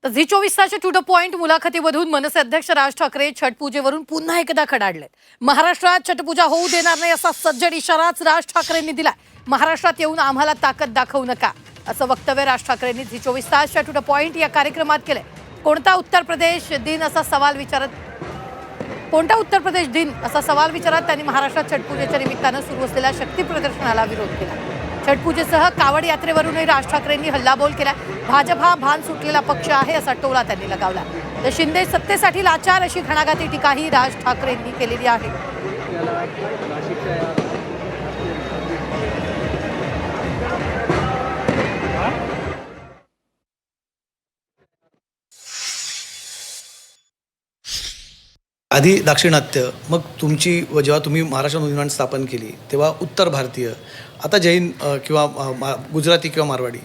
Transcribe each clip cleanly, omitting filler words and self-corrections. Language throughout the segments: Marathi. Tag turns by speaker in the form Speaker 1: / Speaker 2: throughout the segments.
Speaker 1: तर झी 24 तासच्या टू द पॉइंट मुलाखतीमधून मनसे अध्यक्ष राज ठाकरे छटपूजेवरून पुन्हा एकदा खडाडलेत. महाराष्ट्रात छटपूजा होऊ देणार नाही असा सज्जड इशाराच राज ठाकरेंनी दिलाय. महाराष्ट्रात येऊन आम्हाला ताकद दाखवू नका असं वक्तव्य राज ठाकरेंनी झी 24 तासच्या टू द पॉइंट या कार्यक्रमात केलंय. कोणता उत्तर प्रदेश दिन असा सवाल विचारत त्यांनी महाराष्ट्रात छटपूजेच्या निमित्तानं सुरू असलेल्या शक्ती प्रदर्शनाला विरोध केला. छटपूजेसह कावड यात्रेवरूनही राज ठाकरेंनी हल्लाबोल केला. भाजप हा भान सुटलेला पक्ष आहे असा टोला त्यांनी लगावला. तर शिंदे सत्तेसाठी लाचार अशी घणाघाती टीकाही राज ठाकरेंनी केलेली आहे.
Speaker 2: आधी दाक्षिणात्य, मग तुमची जेव्हा तुम्ही महाराष्ट्र नवनिर्माण स्थापन केली तेव्हा उत्तर भारतीय, आता जैन किंवा गुजराती किंवा मारवाडी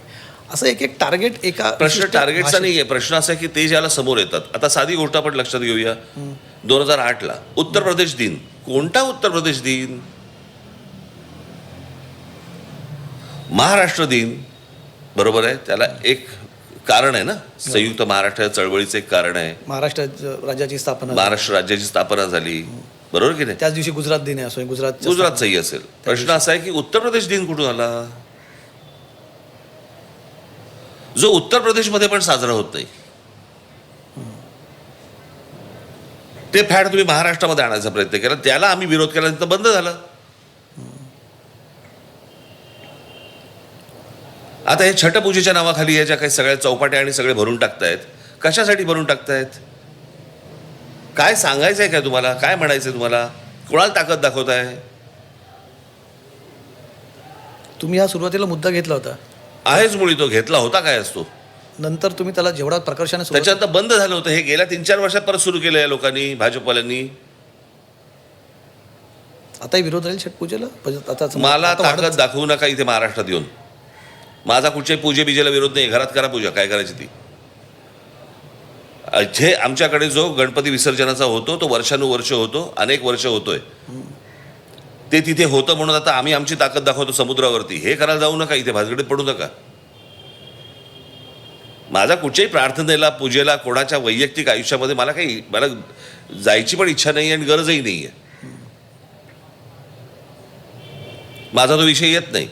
Speaker 2: असं एक एक टार्गेट एका
Speaker 3: प्रश्न टार्गेटचा नाही आहे. प्रश्न असा आहे की ते ज्याला समोर येतात. आता साधी गोष्ट आपण लक्षात घेऊया. 2008ला उत्तर प्रदेश दिन. कोणता उत्तर प्रदेश दिन? महाराष्ट्र दिन. बरोबर आहे. त्याला एक कारण आहे ना, संयुक्त महाराष्ट्र चळवळीचं एक कारण आहे.
Speaker 2: महाराष्ट्र राज्याची स्थापना
Speaker 3: झाली. बरोबर की नाही?
Speaker 2: त्याच दिवशी गुजरात दिन आहे. असं
Speaker 3: गुजरातचाही असेल. प्रश्न असा आहे की उत्तर प्रदेश दिन कुठून आला, जो उत्तर प्रदेशमध्ये पण साजरा होत नाही. ते फॅड तुम्ही महाराष्ट्रामध्ये आणायचा प्रयत्न केला, त्याला आम्ही विरोध केला, तर बंद झालं. आता हे छटपूजेच्या नावाखाली या ज्या काही सगळ्या चौपाट्या आणि सगळे भरून टाकतायत, कशासाठी भरून टाकतायत? काय सांगायचंय काय तुम्हाला? काय म्हणायचंय तुम्हाला? कोणाला ताकद दाखवताय?
Speaker 2: तुम्ही हा सुरुवातीला मुद्दा घेतला होता,
Speaker 3: आहेच मुळी तो घेतला होता. काय असतो
Speaker 2: नंतर तुम्ही त्याला जेवढा प्रकर्षाने
Speaker 3: त्याच्यात बंद झालं होतं. हे गेल्या 3-4 वर्षात परत सुरू केलं या लोकांनी, भाजपवाल्यांनी.
Speaker 2: आता विरोध राहील छटपूजेला. आता
Speaker 3: मला ताकद दाखवू नका इथे महाराष्ट्रात येऊन. माझा कुठच्याही पूजे बिजेला विरोध नाही. घरात करा पूजा, काय करायची ती. जे आमच्याकडे जो गणपती विसर्जनाचा होतो तो वर्षानुवर्ष होतो, अनेक वर्ष होतोय. ते तिथे होतं म्हणून आता आम्ही आमची ताकद दाखवतो समुद्रावरती. हे करायला जाऊ नका, इथे भानगडीत पडू नका. माझा कुठच्याही प्रार्थनेला, पूजेला, कोणाच्या वैयक्तिक आयुष्यामध्ये मला जायची पण इच्छा नाही आणि गरजही नाही आहे. माझा तो विषय येत नाही.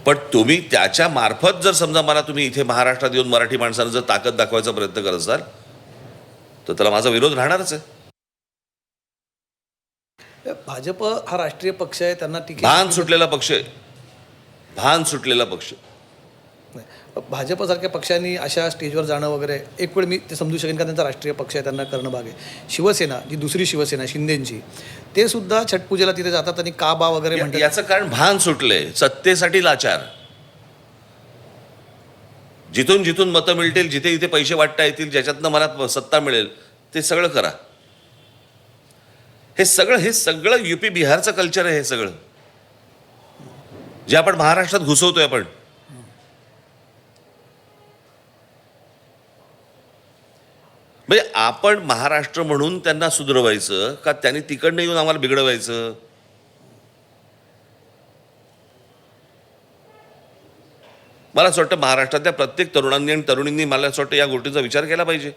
Speaker 3: पण तुम्ही त्याच्या मार्फत जर समजा मला तुम्ही इथे महाराष्ट्रात येऊन मराठी माणसांना जर ताकद दाखवायचा प्रयत्न करत असाल तर त्याला माझा विरोध राहणारच आहे.
Speaker 2: भाजप हा राष्ट्रीय पक्ष आहे, त्यांना
Speaker 3: भान सुटलेला पक्ष आहे. भान सुटलेला पक्ष.
Speaker 2: भाजपसारख्या पक्षांनी अशा स्टेजवर जाणं वगैरे एक वेळ मी ते समजू शकेन का त्यांचा राष्ट्रीय पक्ष आहे, त्यांना करणं भाग आहे. शिवसेना, जी दुसरी शिवसेना शिंदेची, ते सुद्धा छटपूजेला तिथे जातात आणि का बा वगैरे म्हणतात.
Speaker 3: याचं कारण भान सुटलंय. सत्तेसाठी लाचार. जिथून जिथून मतं मिळतील, जिथे जिथे पैसे वाटता येतील, ज्याच्यातनं मला सत्ता मिळेल ते सगळं करा. हे सगळं युपी बिहारचं कल्चर आहे. हे सगळं जे आपण महाराष्ट्रात घुसवतोय आपण. म्हणजे आपण महाराष्ट्र म्हणून त्यांना सुधरवायचं का त्यांनी तिकडनं येऊन आम्हाला बिघडवायचं? मला असं वाटतं महाराष्ट्रातल्या प्रत्येक तरुणांनी आणि तरुणींनी मला असं वाटतं या गोष्टींचा विचार केला पाहिजे.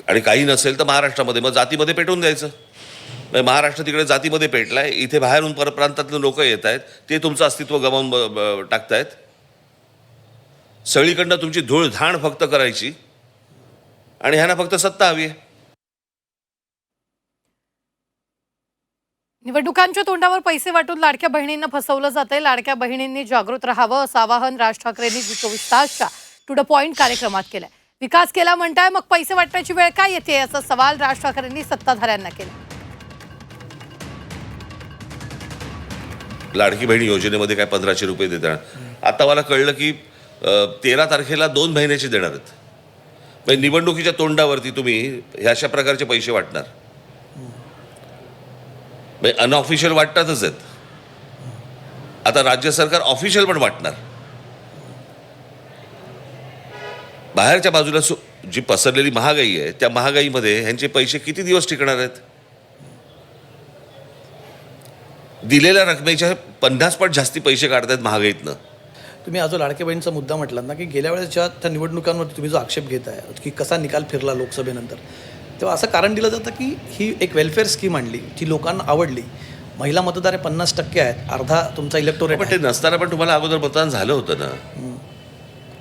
Speaker 3: आणि काही नसेल तर महाराष्ट्रामध्ये मग जातीमध्ये पेटवून द्यायचं. महाराष्ट्र तिकडे जातीमध्ये पेटलाय, इथे बाहेरून परप्रांतातले लोक येत आहेत, ते तुमचं अस्तित्व गमावून टाकतायत. सगळीकडनं तुमची धूळधाण फक्त करायची आणि ह्यांना फक्त सत्ता हवी आहे.
Speaker 1: निवडणुकांच्या तोंडावर पैसे वाटून लाडक्या बहिणींना फसवलं जातंय. लाडक्या बहिणींनी जागृत राहावं असं आवाहन राज ठाकरेंनी झी 24 तासच्या टू द पॉइंट कार्यक्रमात केलंय. विकास केला म्हणताय, मग पैसे वाटण्याची वेळ काय येते असा सवाल राज ठाकरेंनी सत्ताधाऱ्यांना केला.
Speaker 3: लाडकी बहिणी योजनेमध्ये काय 1500 रुपये देतात. आता मला कळलं की 13 तारखेला 2 महिन्याचे देणार आहेत. म्हणजे निवडणुकीच्या तोंडावरती तुम्ही ह्या अशा प्रकारचे पैसे वाटणार. म्हणजे अनऑफिशियल वाटतातच आहेत. आता राज्य सरकार ऑफिशियल पण वाटणार. बाहेरच्या बाजूला जी पसरलेली महागाई आहे, त्या महागाईमध्ये ह्यांचे पैसे किती दिवस टिकणार आहेत? दिलेल्या रकमेच्या 50 पट जास्ती पैसे काढतायत महागाईतनं.
Speaker 2: तुम्ही आज जो लाडके बहिणीचा मुद्दा म्हटलात ना, की गेल्या वेळेसच्या त्या निवडणुकांवरती तुम्ही जो आक्षेप घेताय की कसा निकाल फिरला लोकसभेनंतर, तेव्हा असं कारण दिलं जातं की ही एक वेलफेअर स्कीम आणली, ती लोकांना आवडली. महिला मतदार हे 50% आहेत, अर्धा तुमचा इलेक्टोरेट
Speaker 3: पण ते नसताना पण तुम्हाला अगोदर मतदान झालं होतं ना,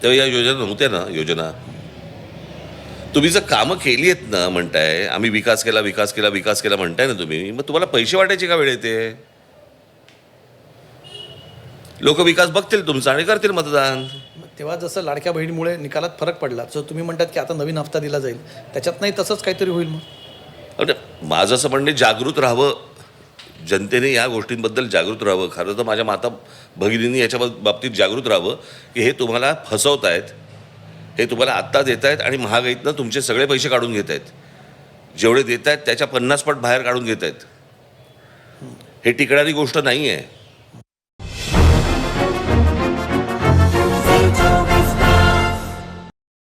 Speaker 3: तेव्हा या योजना नव्हत्या ना. योजना तुम्ही जर कामं केली आहेत ना, म्हणताय आम्ही विकास केला विकास केला विकास केला म्हणताय ना तुम्ही, मग तुम्हाला पैसे वाटायचे का वेळ येते? लोक विकास बघतील तुमचा आणि करतील मतदान.
Speaker 2: तेव्हा जसं लाडक्या बहिणीमुळे निकालात फरक पडला, जर तुम्ही म्हणतात की आता नवीन हप्ता दिला जाईल, त्याच्यात नाही तसंच काहीतरी होईल मग.
Speaker 3: म्हणजे माझं असं म्हणणे, जागृत राहावं, जनतेने या गोष्टींबद्दल जागृत राहावं. खरं तर माझ्या माता भगिनींनी याच्या बाबतीत जागृत राहावं की हे तुम्हाला फसवतायत, हे तुम्हाला आत्ता देत आहेत आणि महागाईतनं तुमचे सगळे पैसे काढून घेत आहेत. जेवढे देत आहेत त्याच्या 50 पट बाहेर काढून घेत आहेत. हे टिकणारी गोष्ट नाही आहे.